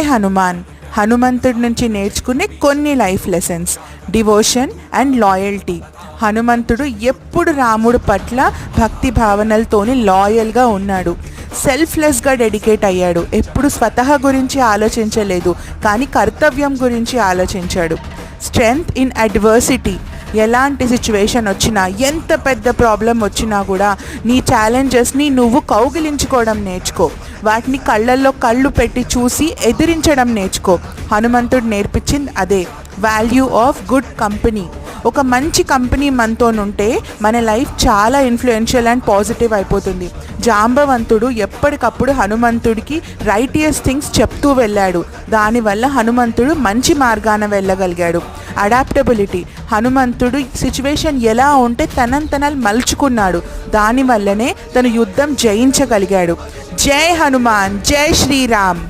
హనుమాన్. హనుమంతుడి నుంచి నేర్చుకునే కొన్ని life lessons. Devotion and loyalty. హనుమంతుడు ఎప్పుడు రాముడు పట్ల భక్తి భావనలతోని లాయల్గా ఉన్నాడు. సెల్ఫ్లెస్గా డెడికేట్ అయ్యాడు. ఎప్పుడు స్వతహా గురించి ఆలోచించలేదు, కానీ కర్తవ్యం గురించి ఆలోచించాడు. Strength in adversity. ఎలాంటి సిచ్యువేషన్ వచ్చినా, ఎంత పెద్ద ప్రాబ్లం వచ్చినా కూడా నీ ఛాలెంజెస్ని నువ్వు కౌగిలించుకోవడం నేర్చుకో. వాటిని కళ్ళల్లో కళ్ళు పెట్టి చూసి ఎదిరించడం నేర్చుకో. హనుమంతుడు నేర్పించింది అదే. Value of good company. ఒక మంచి కంపెనీ మనతోనుంటే మన లైఫ్ చాలా ఇన్ఫ్లుయెన్షియల్ అండ్ పాజిటివ్ అయిపోతుంది. జాంబవంతుడు ఎప్పటికప్పుడు హనుమంతుడికి రైటియస్ థింగ్స్ చెప్తూ వెళ్ళాడు. దానివల్ల హనుమంతుడు మంచి మార్గాన వెళ్ళగలిగాడు. అడాప్టబిలిటీ. హనుమంతుడు సిచ్యువేషన్ ఎలా ఉంటే తనను మలుచుకున్నాడు. దానివల్లనే తను యుద్ధం జయించగలిగాడు. జై హనుమాన్, జై శ్రీరామ్.